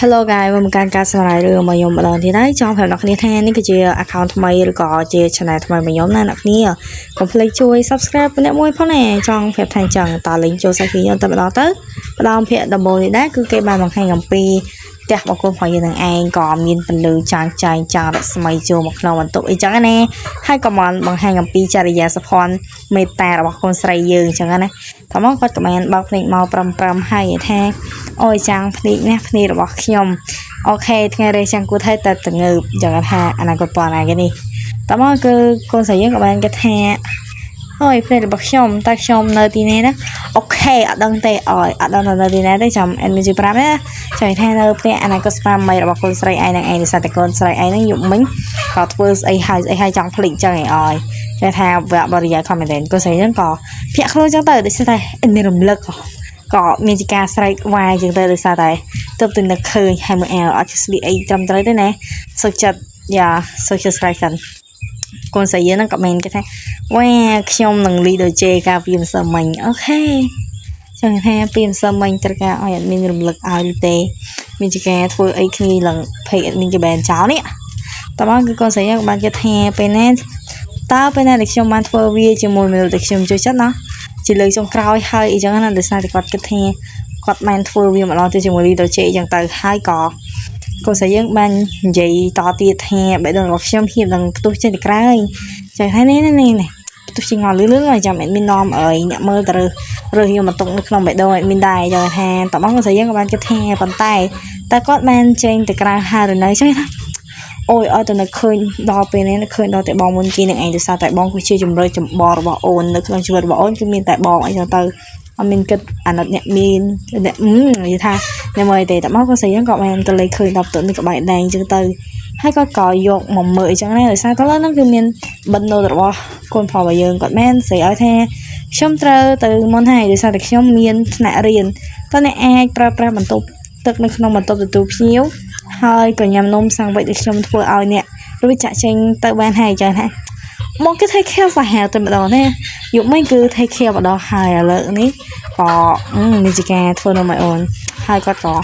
Hello guys មកកាន់ការសម្រាយរឿងរបស់ខ្ញុំម្ដងទៀតហើយចង់ប្រាប់អ្នកគ្នាថានេះគឺជា account ថ្មីឬក៏ជា channel ថ្មីរបស់ខ្ញុំណាអ្នកគ្នាកុំភ្លេចជួយ subscribe ម្នាក់មួយផងណាចង់ប្រាប់ថាចឹងតើលេងចូលសាច់ខ្ញុំតែម្ដងទៅម្ដងភាគដំបូងនេះដែរគឺគេបានបង្ហាញអំពីផ្ទះរបស់កូនរបស់យើងនឹងឯងក៏មានពន្លឺចាងចាយចាងរស្មីចូលមកក្នុងបន្ទប់អីចឹងណាហើយក៏បានបង្ហាញអំពីចរិយាសម្ព័ន្ធមេត្តារបស់កូនស្រីយើងចឹងណាតោះមកគាត់ក៏បានបើកភ្នែកមកប្រំហើយថាអូយចាំងភ្នែកណាភ្នែករបស់ខ្ញុំអូខេថ្ងៃរេចាំងគួរតែតងើបចឹងថាអនាគតប៉ុណ្ណាគេនេះតោះមកគឺកូនស្រីយើងក៏បានគិតថាអូយភ្នែករបស់ខ្ញុំតែខ្ញុំនៅទីនេះណាអូខេអត់ដឹងទេអត់ដឹងនៅទីណាទេចាំអេនមីជីប្រាប់ណាចាំថានៅផ្ទះអនាគតស្មារតីរបស់កូនស្រីឯងនឹងឯងដោយសារតែកូនស្រីឯងនឹងយប់មិញក៏ធ្វើស្អីហើយចង់ភ្លេចចឹងឯងអើយតែថាវគ្គបរិយាកាសមែនទេកូនស្រីហ្នឹងក៏ភាក់ខ្លួនចឹងទៅដោយសារតែមានរំលឹកក៏មានជាការស្រែកវាយចឹងទៅដោយសារតែទើបតែនឹកឃើញហើយមើលអត់ស្លីអីត្រឹមត្រូវទេណាសុខចិត្តសុខចិត្តស្រែកសិនកូនស្រីយើងហ្នឹងក៏មែនគេថាវ៉ាខ្ញុំនឹងលីដូជេការពីម្សិលមិញអូខេចឹងថាពីម្សិលមិញត្រូវការឲ្យអត់មានរំលឹកឲ្យទេមានជាការធ្វើអីគ្នាឡើងភ័យអត់មានគេបែនចោលនេះតើមកគឺកូនស្រីយើងបានគេថាពេលណាតើពេលណាដែលខ្ញុំបានធ្វើវាជាមួយមនុស្សដែលខ្ញុំចូលចិត្តណាជាលើកចុងក្រោយហើយអីចឹងណាដោយសារតែគាត់គិតថាគាត់បានធ្វើវាម្ដងទៀតជាមួយលីដូជេអញ្ចឹងទៅហើយក៏កូនស្រីយើងបាននិយាយតទៀតថាបែបរបស់ខ្ញុំហ៊ាននឹងផ្ទុះចេញទៅក្រៅចឹងហើយនេះផ្ទុះចេញមកលឿនៗចាំអត់មាននាំអើយអ្នកមើលទៅរើសយកមកទុកនៅក្នុងបេះដូងអត់មានដែរចឹងថាតបកូនស្រីយើងក៏បានគិតថាប៉ុន្តែគាត់បានចេញទៅក្រៅហើយឬនៅចឹងណាអូយឲ្យតែនឹកឃើញដល់ពេលនេះនឹកឃើញដល់តែបងមុនគេនឹងឯងដោយសារតែបងគឺជាជំរឿចម្បងរបស់អូននៅក្នុងជីវិតរបស់អូនគឺមានតែបងអីចឹងទៅអត់មានគិតអាណិតអ្នកមានអ្នកនិយាយថាអ្នកមើលទេតែមកក៏ស្អីហ្នឹងក៏បានទៅលេខឃើញដល់ផ្ទនេះក្បែរដែងចឹងទៅហើយគាត់ក៏យកមកមើលអីចឹងណាដោយសារតែហ្នឹងគឺមានបិណ្ឌរបស់កូនប្រុសរបស់យើងគាត់មែនស្រីឲ្យថាខ្ញុំត្រូវទៅមុនហើយដោយសារតែខ្ញុំមានថ្នាក់រៀនតើអ្នកអាចប្រើប្រាស់បន្ទប់ទឹកនៅក្នុងបន្ទប់ទទួលភ្ញៀវហើយក៏ញ៉ាំនំសាំងវិចដែលខ្ញុំធ្វើឲ្យអ្នករួចចាក់ចេញទៅបានហើយចឹងណាមកគេ take care សាហាវតែម្ដងណាយប់មិញគឺ take care ម្ដងហើយឥឡូវនេះក៏មានជាការធ្វើនំឲ្យអូនហើយគាត់ក៏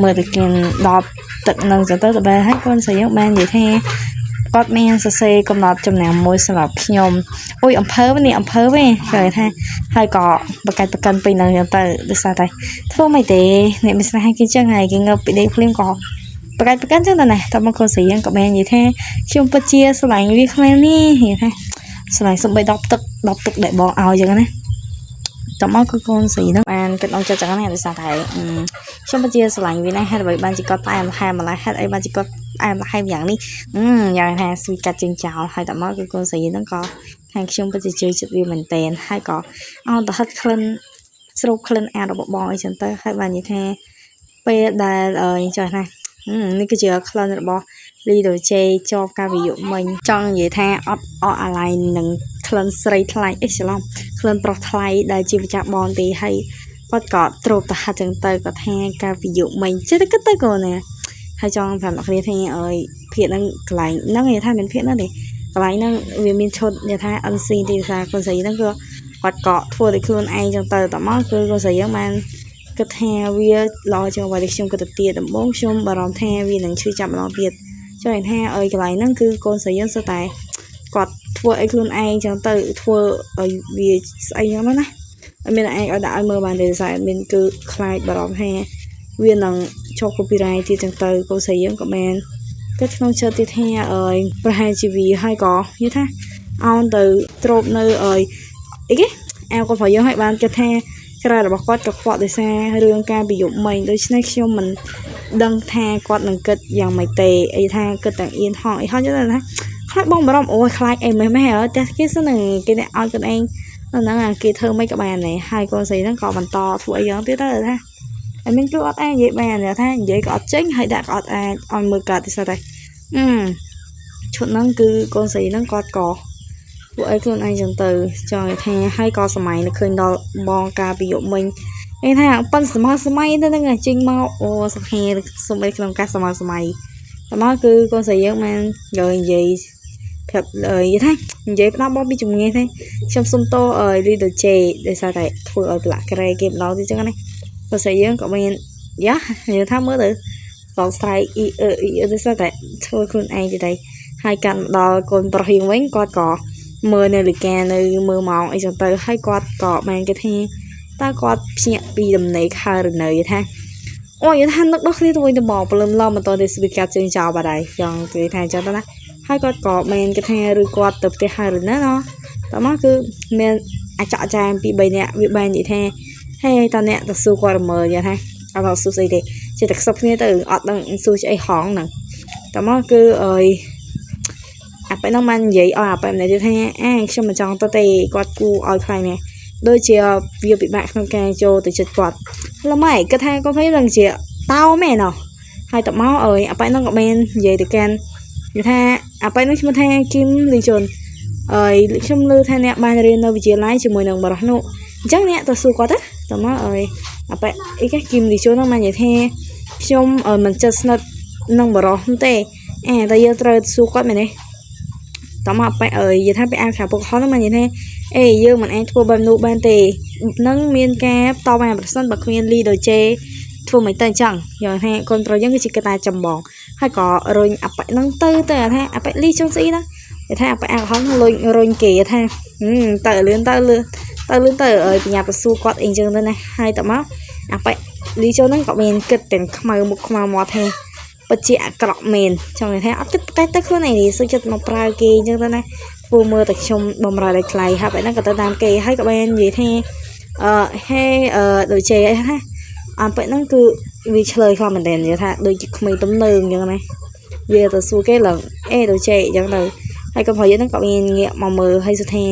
មើលទៅគិនដល់ទឹកនឹងចឹងទៅបែរហើយកូនស្រីយើងបាននិយាយថាគាត់មានសរសេរកំណត់ចំណាំមួយសម្រាប់ខ្ញុំអូយអំភើនេះអំភើវិញគេថាហើយក៏បកាច់ប្រកាន់ពេញនឹងចឹងទៅដោយសារតែធ្វើមិនទេអ្នកមិនស្នេហ៍គេចឹងហើយគេងើបពីដេកភ្លាមក៏ប្រកាន់ចឹងទៅណាតើមកកូនស្រីយើងក៏បាននិយាយថាខ្ញុំពិតជាស្រឡាញ់វាខ្លាំងនេះនិយាយថាស្រឡាញ់សំបី10ទឹកដែលបងឲ្យចឹងណាតើមកគឺកូនស្រីហ្នឹងបានគិតអងចិត្តចឹងណាដោយសារតែខ្ញុំពិតជាស្រឡាញ់វាណាស់ហេតុអ្វីបានជាគាត់តែមហាម្ល៉េះហេតុអីបានជាគាត់តែមហាយ៉ាងនេះយ៉ាងថាស្វីកាត់ចេញចោលហើយតើមកគឺកូនស្រីហ្នឹងក៏ខាងខ្ញុំពិតជាជឿចិត្តវាមែនតែនហើយក៏អោនទៅហិតក្លិនស្រូបក្លិនអារបស់បងអីចឹងទៅហើយបាននិយាយថាពេលដែលចាស់ណានេះគឺជាក្លិនរបស់លីដូជេជាប់ការវិយុមិញចង់និយាយថាអត់អាឡៃនឹងក្លិនស្រីថ្លៃអេច្រឡំក្លិនប្រុសថ្លៃដែលជាម្ចាស់បងទេហើយគាត់ក៏ទ្រពទៅហាត់ចឹងទៅគាត់ថាការវិយុមិញចេះតែគិតទៅកូនណាហើយចង់ប្រាប់អ្នកគ្នាថាអើយភាគហ្នឹងកន្លែងហ្នឹងនិយាយថាមានភាគហ្នឹងទេកន្លែងហ្នឹងវាមានឈុតនិយាយថា NC ទីភាសាកូនស្រីហ្នឹងគឺគាត់ក៏ធ្វើដោយខ្លួនឯងចឹងទៅតមកគឺកូនស្រីយើងបានគិតថាវាល្អជាងអ្វីដែលខ្ញុំគិតទៅទៀតដំបូងខ្ញុំបារម្ភថាវានឹងឈឺចាប់ម្ដងទៀតចង់ថាអើយកន្លែងហ្នឹងគឺកូនស្រីយើងសតែគាត់ធ្វើអីខ្លួនឯងចឹងទៅធ្វើឲ្យវាស្អីចឹងណាអត់មានឯងឲ្យដាក់ឲ្យមើលបានទេស្អីអត់មានគឺខ្លាចបារម្ភថាវានឹងជាប់ copyright ទៀតចឹងទៅកូនស្រីយើងក៏បានគិតក្នុងចិត្តទៀតថាប្រហែលជាវាហើយក៏និយាយថាអោនទៅទ្របនៅអីគេអែមគាត់ប្រយើងឲ្យបានគិតថាក្រៅរបស់គាត់ក៏ខ្វក់ដោយសាររឿងការពីយប់មិញដូច្នេះខ្ញុំមិនដឹងថាគាត់នឹងគិតយ៉ាងម៉េចទេអីថាគិតទាំងអៀនហងអីហោះចឹងណាខ្លាចបងបារម្ភអូយខ្លាចអីម៉េះតែគេសិននឹងគេឲ្យខ្លួនឯងហ្នឹងគេធ្វើមិនក៏បានដែរហើយកូនស្រីហ្នឹងក៏បន្តធ្វើអីយ៉ាងទៀតទៅថាអីមានគឺអត់អាចនិយាយបានថានិយាយក៏អត់ចេញហើយដាក់ក៏អត់អាចឲ្យមើលកាត់ទេស្អីតែឈុតហ្នឹងគឺកូនស្រីហ្នឹងគាត់ក៏ពួកអីខ្លួនឯងចឹងទៅចង់ថាហើយក៏សម័យនឹកឃើញដល់បងការពីយប់មិញឯថាប៉ិនសម័យទៅហ្នឹងចេញមកអូសុខហេសុំអីក្នុងការសម័យតែមកគឺកូនស្រីយើងបាននិយាយប្រាប់និយាយថានិយាយផ្ដាំបងពីជំនាញថាខ្ញុំសុំតលីដូជេដោយសារតែធ្វើឲ្យប្រឡាក់ក្រែគេម្ដងទៀតចឹងណាកូនស្រីយើងក៏មាននិយាយថាមើលទៅ សង្ស័យទៅសោះតែធ្វើខ្លួនឯងទៅហើយកាន់ដល់កូនប្រុសយើងវិញគាត់ក៏មើលនៅលីកានៅមើលម៉ោងអីចឹងទៅហើយគាត់ក៏បានគេថាតើគាត់ភ្ញាក់ពីដំណេកហើយឬនៅថាអូយថានឹកដល់គ្នាទៅវិញទៅមកព្រលឹមឡំមិនតទៅស្វីកាត់ជើងចោលបាត់ហើយចង់គេថាចឹងទៅណាហើយគាត់ក៏បានគេថាឬគាត់ទៅផ្ទះហើយឬណាណោះតោះមកគឺមានអាចកចាមពី3នាក់វាបាននិយាយថាហេតើអ្នកទៅសួរគាត់មើលយ៉ាងថាអត់សួរស្អីទេចេះតែខ្សឹបគ្នាទៅអត់ដឹងសួរអីហងហ្នឹងតើមកគឺអើយអាប៉ែនឹងបាននិយាយឲ្យអាប៉ែម្នាក់ទៀតថាខ្ញុំមិនចង់ទៅទេគាត់គូឲ្យខ្លាំងណាស់ដូចជាវាពិបាកក្នុងការចូលទៅចិត្តគាត់ល្ម៉ៃគាត់ថាគាត់វិញនឹងជាតោមែនណោះហើយតមកអើយអាប៉ែនឹងក៏បាននិយាយទៅកាន់និយាយថាអាប៉ែនឹងឈ្មោះថាគឹមលីជុនអើយខ្ញុំលើថាអ្នកបានរៀននៅវិទ្យាល័យជាមួយនឹងបរិះនោះអញ្ចឹងអ្នកទៅសួរគាត់ទៅតមកអើយអាប៉ែអីគេគឹមលីជុនហ្នឹងបាននិយាយថាខ្ញុំមិនចិត្តស្និទ្ធនឹងបរិះនោះទេតែយើងត្រូវសួរគាត់មែនទេតមកប៉ែអើយនិយាយថាប៉ែអាខាពុកហោះហ្នឹងមកនិយាយថាយើងមិនអាចធ្វើបែបនោះបានទេនឹងមានការតបអាប្រសិនបើគ្មានលីដូជេធ្វើមិនទៅអញ្ចឹងយ៉ាងថាកូនប្រុសយើងគឺជាកតាចម្បងហើយក៏រុញអាប៉ែនឹងទៅថាអាប៉ែលីចុងស្អីហ្នឹងគេថាអាប៉ែអាហោះរុញគេថាទៅលឿនទៅអើយបញ្ញាប្រសួរគាត់អីអញ្ចឹងទៅណាហើយតមកអាប៉ែលីចុងហ្នឹងក៏មានគិតទាំងខ្មៅមុខខ្មៅមាត់ថាពិតជាអាក្រក់មែនចង់និយាយថាអត់គិតតែខ្លួនឯងសុខចិត្តមកប្រើគេអញ្ចឹងទៅណាពូមើលតែខ្ញុំបំរើឲ្យខ្លៃហើយបែបហ្នឹងក៏ទៅតាមគេហើយក៏បាននិយាយថាហេដូចជេថាអាប៉ែហ្នឹងគឺវាឆ្លើយខ្លះមែនទេនិយាយថាដូចជាក្មេងទំនើងអញ្ចឹងណាវាទៅសួរគេឡើងដូចជេអញ្ចឹងទៅហើយក៏ប្រហែលហ្នឹងក៏មានងាកមកមើលហើយសុថា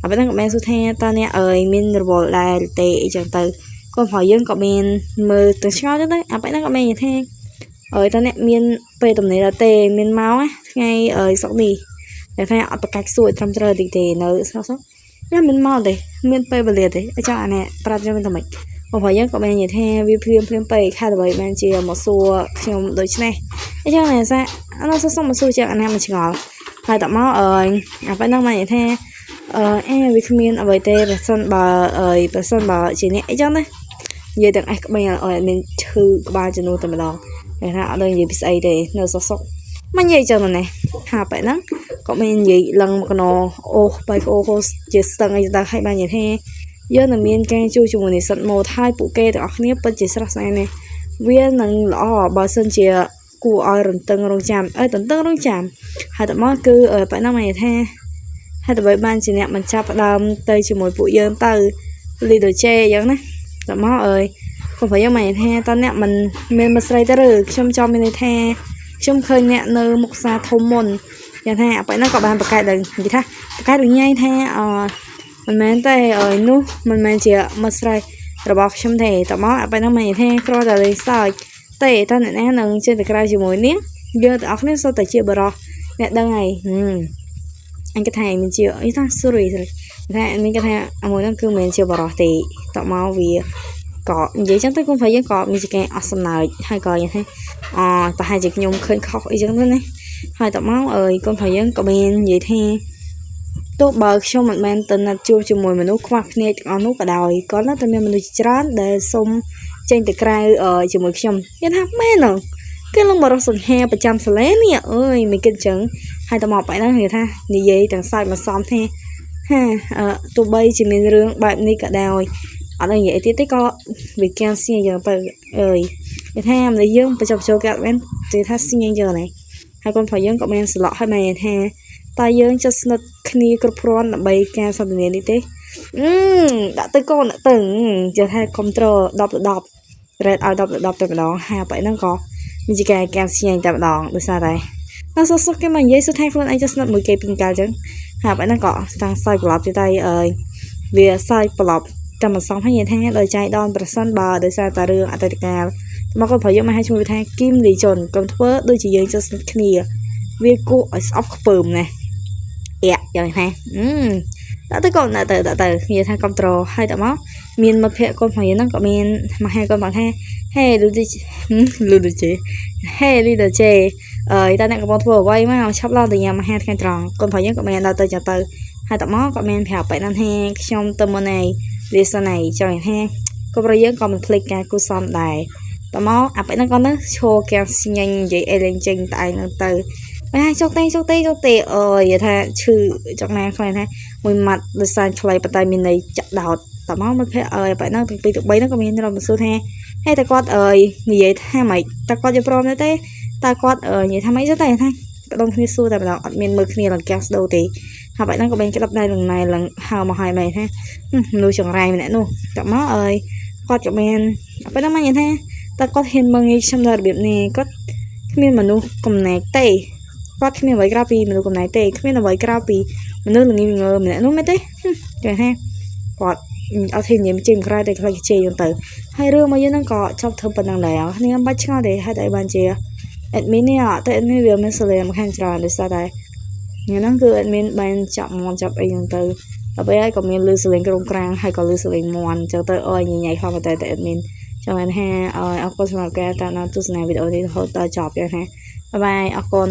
អាប៉ែហ្នឹងក៏បានសុថាតើអ្នកអើយមានរវល់ដែរទេអញ្ចឹងទៅក៏ប្រហែលយើងក៏មានមើលទៅឆ្ងល់ទៅអាប៉ែហ្នឹងក៏មាននិយាយថាអើយតើអ្នកមានពេលទំនេរទេមានមកថ្ងៃសុកនេះតែថាអត់ប្រកាច់សួរត្រឹមត្រូវតិចទេនៅសោះខ្ញុំមិនមកទេមានពេលវេលាទេអញ្ចឹងអានេះប្រាប់ខ្ញុំថាម៉េចបងប្អូនយើងក៏បាននិយាយថាវាភ្លាមពេកខាតអ្វីបានជាមកសួរខ្ញុំដូចនេះអញ្ចឹងណាសាអត់សុំមកសួរជាអានេះមិនឆ្ងល់ហើយតមកអាប៉ែហ្នឹងមកនិយាយថាវាគ្មានអ្វីទេប្រសិនបើជាអ្នកអញ្ចឹងណានិយាយទាំងក្បែរមានឈឺក្បាលជំនួសតែម្ដងគេថាអត់ដឹងនិយាយពីស្អីទេនៅសុកមិននិយាយចឹងណាហាប៉ែហ្នឹងក៏មាននិយាយឡើងមកណអូបែកអូជាស្ទឹងអីទៅឲ្យបាននិយាយថាយើងនឹងមានការជួបជាមួយនិស្សិតម៉ូតហើយពួកគេទាំងអស់គ្នាពិតជាស្រស់ស្អាតណាស់វានឹងល្អបើសិនជាគួរឲ្យរំតឹងរងចាំហើយតមកគឺប៉ែហ្នឹងមកនិយាយថាហើយតើបានជាអ្នកមិនចាប់ផ្ដើមទៅជាមួយពួកយើងទៅលីដូជេអញ្ចឹងណាតមកខ្ញុំប្រយ័ត្នមកថាតើអ្នកមិនមានមិត្តស្រីទៅឬខ្ញុំចង់មានន័យថាខ្ញុំឃើញអ្នកនៅមុខសាធំមុនយ៉ាងថាប៉ែហ្នឹងក៏បានប្រកែកឡើងនិយាយថាប្រកែកញ៉ៃថាមិនមែនទេនោះមិនមែនជាមិត្តស្រីរបស់ខ្ញុំទេតមកប៉ែហ្នឹងមកថាគ្រាន់តែលេងសើចទេតើអ្នកណានឹងចេះតែក្រៅជាមួយនេះយើងទាំងអស់គ្នាសុទ្ធតែជាបរិះអ្នកដឹងហើយអញគេថាមានជាអីថា sorry ថាមានគេថាមួយហ្នឹងគឺមិនជាបរិះទេតមកវាក៏និយាយចឹងទៅគុំព្រៃយើងក៏មានជាការអស់សំណើចហើយក៏យ៉ាងថាប្រហែលជាខ្ញុំឃើញខុសអីចឹងទៅណាហើយតមកគុំព្រៃយើងក៏មាននិយាយថាទោះបើខ្ញុំមិនមែនទៅណាត់ជួបជាមួយមនុស្សខ្វះភ្នែកទាំងអស់នោះក៏ដោយក៏នៅតែមានមនុស្សច្រើនដែលសុំចេញទៅក្រៅជាមួយខ្ញុំនិយាយថាមែនហ្នឹងគេឡើងមករកសង្ហាប្រចាំសាលានេះមិនគិតចឹងហើយតមកបែបហ្នឹងនិយាយថានិយាយទាំងសើចមកសំថាទោះបីជាមានរឿងបែបនេះក៏ដោយអត់និយាយទៀតទេក៏វាកាំងស្ញែងយ៉ាងទៅនិយាយថាមនុស្សយើងបញ្ចុះចូលកាត់មែននិយាយថាស្ញែងយ៉ាងណាហើយកូនប្រុសយើងក៏មានស្លក់ឲ្យមែនថាតើយើងចិត្តស្និទ្ធគ្នាគ្រប់គ្រាន់ដើម្បីការសន្ទនានេះទេដាក់ទៅកូនដាក់ទៅនិយាយថា control 10 ទៅ 10 rate ឲ្យ10 ទៅ 10 តែម្ដងហើយបែបហ្នឹងក៏មានជាការស្ញែងតែម្ដងដោយសារតែសុខគេមកនិយាយសុខថាខ្លួនឯងចិត្តស្និទ្ធមួយគេពីកាលចឹងហើយបែបហ្នឹងក៏តាំងសើចប្រឡប់ទៅតែវាសើចប្រឡប់តែមិនសមហើយនិយាយថាដោយចៃដនប្រសិនបើដោយសារតែរឿងអតីតកាលមកគាត់ប្រយោគមកឲ្យឈ្មោះថាគឹមលីជុនកុំធ្វើដូចជាយើងចិត្តស្និទ្ធគ្នាវាគួរឲ្យស្អប់ខ្ពើមណាយ៉ាងថាដាក់ទៅកូនដាក់ទៅនិយាយថាគ្រប់ត្រូលហើយតមកមានមិត្តភក្តិកូនប្រុសហ្នឹងក៏មានមកហៅកូនប្រុសថាហេលូដូជេតើអ្នកកំពុងធ្វើអ្វីមកឆាប់ឡើងទៅញ៉ាំអាហារថ្ងៃត្រង់កូនប្រុសយើងក៏មានដល់ទៅចឹងទៅហើយតមកក៏មានប្រាប់បែបហ្នឹងថាខ្ញុំទៅមុនឯងលាសណៃចង់ថាកូនប្រុសយើងក៏មិនភ្លេចការគូសំដែរ តមកអាពេលហ្នឹងគាត់ទៅឈរកាំងញ៉ាញ់និយាយអេលេងចេញតែឯងហ្នឹងទៅមិនឲ្យចុកទេអើយថាឈឺចុកណាខ្លះថាមួយម៉ាត់ដោយសារឆ្លៃបតែមានន័យចាក់ដោតតមកមកភ័ក្រអើយពេលហ្នឹងពី3ហ្នឹងក៏មានរំសួរថាហេតែគាត់អើយនិយាយថាម៉េចតែគាត់យល់ព្រមទេតែគាត់និយាយថាម៉េចទៅតែថាក៏ដងគ្នាសួរតែម្ដងអត់មានមើលគ្នាឡើងកាំងស្ដោទេហើយពេលហ្នឹងក៏មានក្តាប់ដែរនឹងណៃឡើងហៅមកឲ្យមែនថាមនុស្សចង្រៃម្នាក់នោះតមកអើយគាត់ក៏មានពេលហ្នឹងមកនិយាយថាតែគាត់ហ៊ានមើងងាយខ្ញុំដល់របៀបនេះគាត់គ្មានមនុស្សកំណែកទេគាត់គ្មានអ្វីក្រៅពីមនុស្សកំណែកទេគ្មានអ្វីក្រៅពីមនុស្សល្ងងងើម្នាក់នោះមែនទេគេថាគាត់អត់ហ៊ាននិយាយជាក្រៅតែខ្លាចជេរយើងទៅហើយរឿងមកយើងហ្នឹងក៏ចប់ធ្វើប៉ុណ្ណឹងដែរគ្នាមិនបាច់ឆ្ងល់ទេហេតុអីបានជា admin នេះតែ admin វាមិនស្លេមខាងច្រើនដោយសារតែថ្ងៃហ្នឹងគឺ admin បានចាប់មន់ចាប់អីហ្នឹងទៅដល់ពេលហើយក៏មានលឺសលេងក្រុងក្រាំងហើយក៏លឺសលេងមន់អញ្ចឹងទៅអើយញ៉ៃៗខ្លាំងតែ admin ចាំបានថាអរគុណសម្រាប់ការតាមដានទស្សនាវីដេអូនេះរហូតដល់ចប់យ៉ាងណាបាយបាយអរគុណ